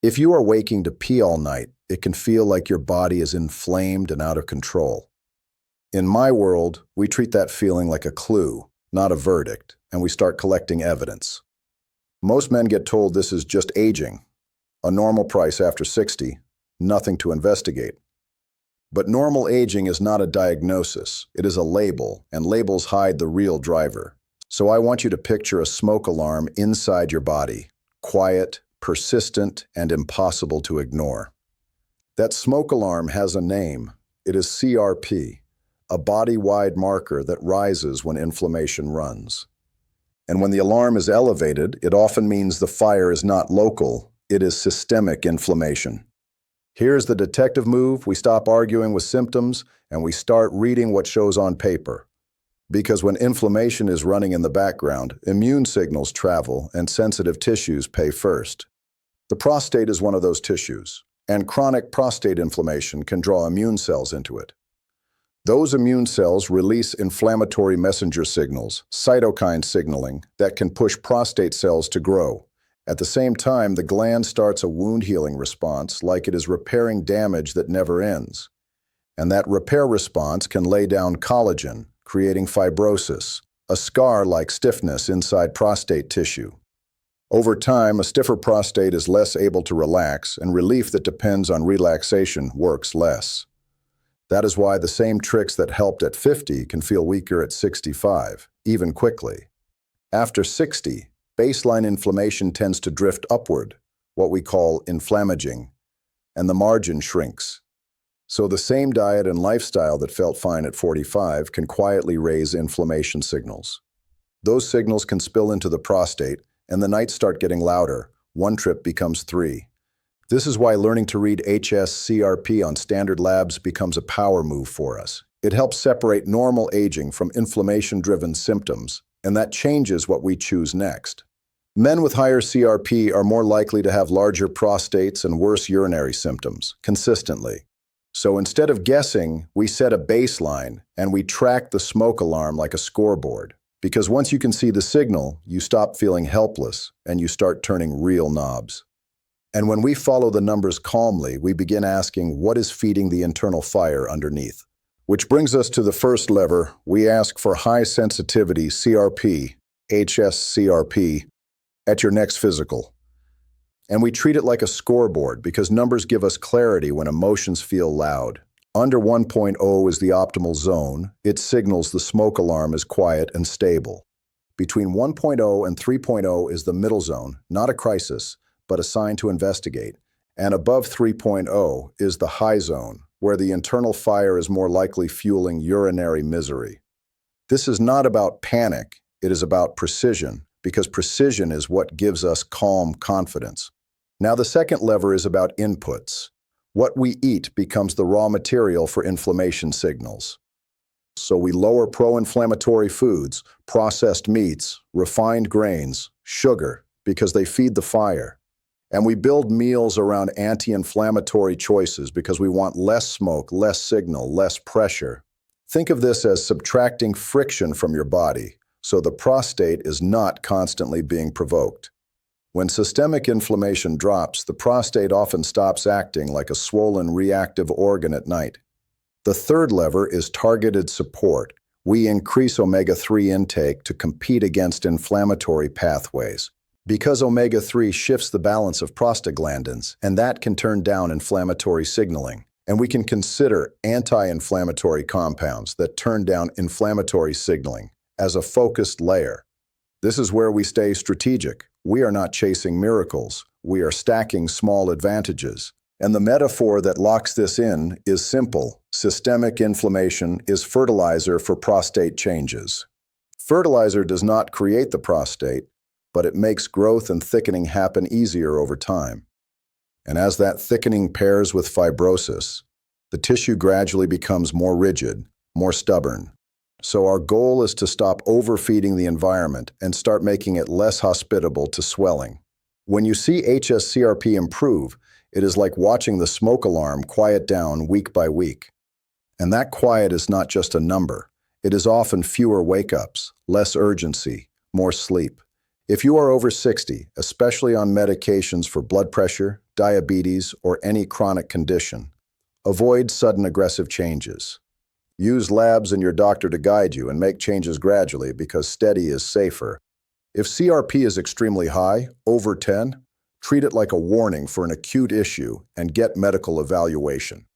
If you are waking to pee all night, it can feel like your body is inflamed and out of control. In my world, we treat that feeling like a clue, not a verdict, and we start collecting evidence. Most men get told this is just aging, a normal price after 60, nothing to investigate. But normal aging is not a diagnosis, it is a label, and labels hide the real driver. So I want you to picture a smoke alarm inside your body, quiet, persistent, and impossible to ignore. That smoke alarm has a name. It is CRP, a body-wide marker that rises when inflammation runs. And when the alarm is elevated, it often means the fire is not local, it is systemic inflammation. Here's the detective move. We stop arguing with symptoms and we start reading what shows on paper. Because when inflammation is running in the background, immune signals travel and sensitive tissues pay first. The prostate is one of those tissues, and chronic prostate inflammation can draw immune cells into it. Those immune cells release inflammatory messenger signals, cytokine signaling, that can push prostate cells to grow. At the same time, the gland starts a wound healing response like it is repairing damage that never ends. And that repair response can lay down collagen, creating fibrosis, a scar like stiffness inside prostate tissue. Over time, a stiffer prostate is less able to relax, and relief that depends on relaxation works less. That is why the same tricks that helped at 50 can feel weaker at 65, even quickly. After 60, baseline inflammation tends to drift upward, what we call inflammaging, and the margin shrinks. So the same diet and lifestyle that felt fine at 45 can quietly raise inflammation signals. Those signals can spill into the prostate, and the nights start getting louder. One trip becomes 3. This is why learning to read hs-CRP on standard labs becomes a power move for us. It helps separate normal aging from inflammation-driven symptoms, and that changes what we choose next. Men with higher CRP are more likely to have larger prostates and worse urinary symptoms, consistently. So instead of guessing, we set a baseline and we track the smoke alarm like a scoreboard. Because once you can see the signal, you stop feeling helpless and you start turning real knobs. And when we follow the numbers calmly, we begin asking what is feeding the internal fire underneath. Which brings us to the first lever. We ask for high sensitivity CRP, hs-CRP, at your next physical. And we treat it like a scoreboard because numbers give us clarity when emotions feel loud. Under 1.0 is the optimal zone. It signals the smoke alarm is quiet and stable. Between 1.0 and 3.0 is the middle zone, not a crisis, but a sign to investigate. And above 3.0 is the high zone, where the internal fire is more likely fueling urinary misery. This is not about panic, it is about precision, because precision is what gives us calm confidence. Now the second lever is about inputs. What we eat becomes the raw material for inflammation signals. So we lower pro-inflammatory foods, processed meats, refined grains, sugar, because they feed the fire. And we build meals around anti-inflammatory choices because we want less smoke, less signal, less pressure. Think of this as subtracting friction from your body, so the prostate is not constantly being provoked. When systemic inflammation drops, the prostate often stops acting like a swollen reactive organ at night. The third lever is targeted support. We increase omega-3 intake to compete against inflammatory pathways. Because omega-3 shifts the balance of prostaglandins, and that can turn down inflammatory signaling. And we can consider anti-inflammatory compounds that turn down inflammatory signaling as a focused layer. This is where we stay strategic. We are not chasing miracles. We are stacking small advantages. And the metaphor that locks this in is simple. Systemic inflammation is fertilizer for prostate changes. Fertilizer does not create the prostate, but it makes growth and thickening happen easier over time. And as that thickening pairs with fibrosis, the tissue gradually becomes more rigid, more stubborn. So our goal is to stop overfeeding the environment and start making it less hospitable to swelling. When you see hs-CRP improve, it is like watching the smoke alarm quiet down week by week. And that quiet is not just a number. It is often fewer wake-ups, less urgency, more sleep. If you are over 60, especially on medications for blood pressure, diabetes, or any chronic condition, avoid sudden aggressive changes. Use labs and your doctor to guide you and make changes gradually because steady is safer. If CRP is extremely high, over 10, treat it like a warning for an acute issue and get medical evaluation.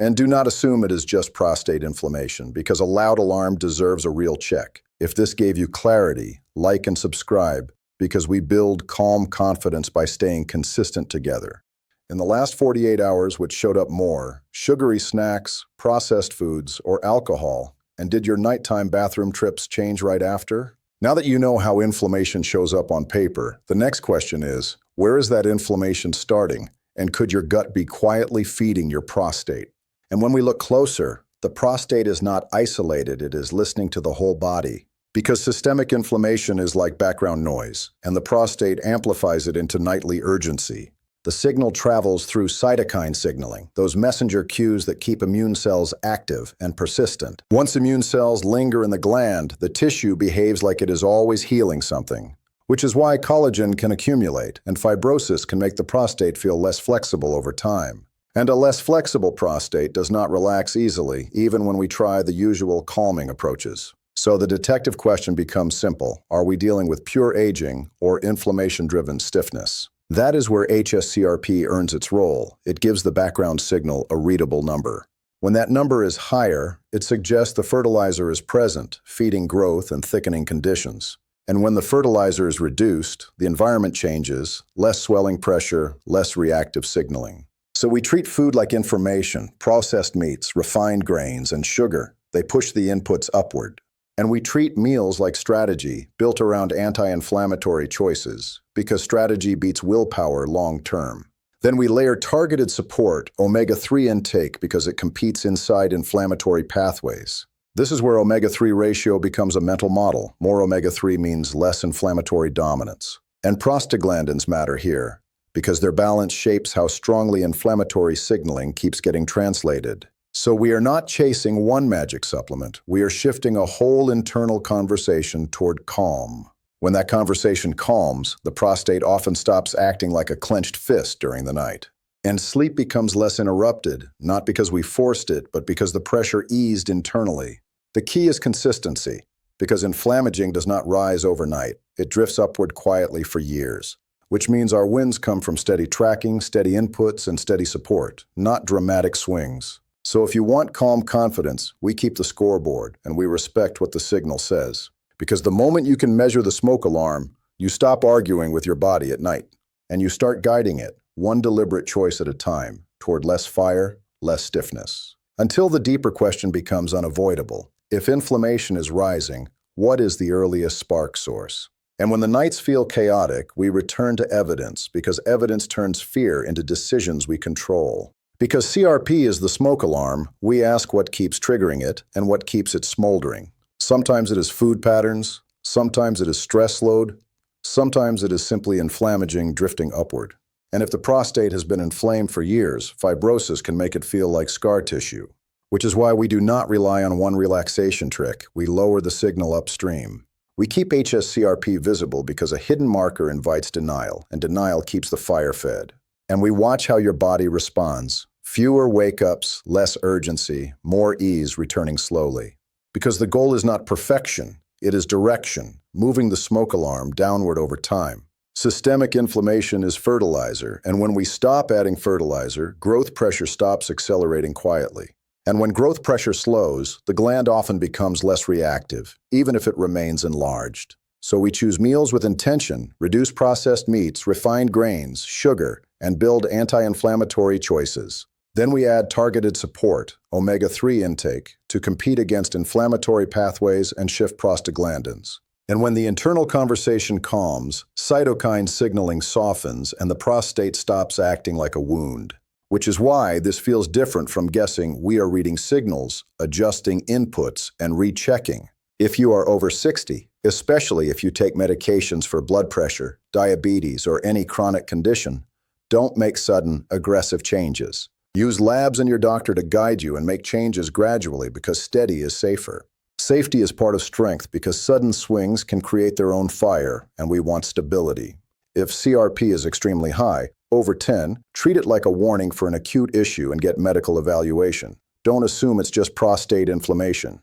And do not assume it is just prostate inflammation, because a loud alarm deserves a real check. If this gave you clarity, like and subscribe, because we build calm confidence by staying consistent together. In the last 48 hours, which showed up more, sugary snacks, processed foods, or alcohol, and did your nighttime bathroom trips change right after? Now that you know how inflammation shows up on paper, the next question is, where is that inflammation starting, and could your gut be quietly feeding your prostate? And when we look closer, the prostate is not isolated, it is listening to the whole body. Because systemic inflammation is like background noise, and the prostate amplifies it into nightly urgency. The signal travels through cytokine signaling, those messenger cues that keep immune cells active and persistent. Once immune cells linger in the gland, the tissue behaves like it is always healing something, which is why collagen can accumulate and fibrosis can make the prostate feel less flexible over time. And a less flexible prostate does not relax easily, even when we try the usual calming approaches. So the detective question becomes simple. Are we dealing with pure aging or inflammation-driven stiffness? That is where hs-CRP earns its role. It gives the background signal a readable number. When that number is higher, it suggests the fertilizer is present, feeding growth and thickening conditions. And when the fertilizer is reduced, the environment changes, less swelling pressure, less reactive signaling. So we treat food like information, processed meats, refined grains, and sugar. They push the inputs upward. And we treat meals like strategy, built around anti-inflammatory choices, because strategy beats willpower long-term. Then we layer targeted support, omega-3 intake, because it competes inside inflammatory pathways. This is where omega-3 ratio becomes a mental model. More omega-3 means less inflammatory dominance. And prostaglandins matter here, because their balance shapes how strongly inflammatory signaling keeps getting translated. So we are not chasing one magic supplement. We are shifting a whole internal conversation toward calm. When that conversation calms, the prostate often stops acting like a clenched fist during the night. And sleep becomes less interrupted, not because we forced it, but because the pressure eased internally. The key is consistency, because inflammaging does not rise overnight. It drifts upward quietly for years, which means our wins come from steady tracking, steady inputs, and steady support, not dramatic swings. So if you want calm confidence, we keep the scoreboard, and we respect what the signal says. Because the moment you can measure the smoke alarm, you stop arguing with your body at night, and you start guiding it, one deliberate choice at a time, toward less fire, less stiffness. Until the deeper question becomes unavoidable. If inflammation is rising, what is the earliest spark source? And when the nights feel chaotic, we return to evidence, because evidence turns fear into decisions we control. Because CRP is the smoke alarm, we ask what keeps triggering it and what keeps it smoldering. Sometimes it is food patterns, sometimes it is stress load, sometimes it is simply inflammaging drifting upward. And if the prostate has been inflamed for years, fibrosis can make it feel like scar tissue, which is why we do not rely on one relaxation trick. We lower the signal upstream. We keep hs-CRP visible because a hidden marker invites denial, and denial keeps the fire fed. And we watch how your body responds. Fewer wake-ups, less urgency, more ease returning slowly. Because the goal is not perfection, it is direction, moving the smoke alarm downward over time. Systemic inflammation is fertilizer, and when we stop adding fertilizer, growth pressure stops accelerating quietly. And when growth pressure slows, the gland often becomes less reactive, even if it remains enlarged. So we choose meals with intention, reduce processed meats, refined grains, sugar, and build anti-inflammatory choices. Then we add targeted support, omega-3 intake, to compete against inflammatory pathways and shift prostaglandins. And when the internal conversation calms, cytokine signaling softens and the prostate stops acting like a wound. Which is why this feels different from guessing. We are reading signals, adjusting inputs, and rechecking. If you are over 60, especially if you take medications for blood pressure, diabetes, or any chronic condition, don't make sudden, aggressive changes. Use labs and your doctor to guide you and make changes gradually, because steady is safer. Safety is part of strength because sudden swings can create their own fire, and we want stability. If CRP is extremely high, over 10, treat it like a warning for an acute issue and get medical evaluation. Don't assume it's just prostate inflammation.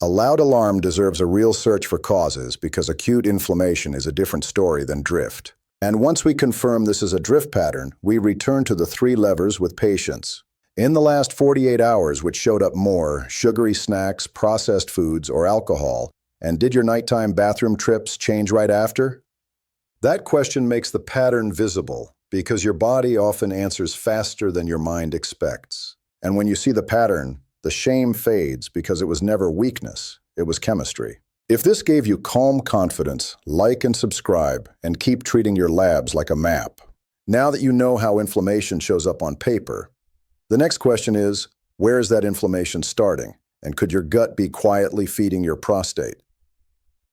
A loud alarm deserves a real search for causes because acute inflammation is a different story than drift. And once we confirm this is a drift pattern, we return to the 3 levers with patience. In the last 48 hours, which showed up more, sugary snacks, processed foods, or alcohol, and did your nighttime bathroom trips change right after? That question makes the pattern visible because your body often answers faster than your mind expects. And when you see the pattern, the shame fades because it was never weakness, it was chemistry. If this gave you calm confidence, like and subscribe, and keep treating your labs like a map. Now that you know how inflammation shows up on paper, the next question is, where is that inflammation starting? And could your gut be quietly feeding your prostate?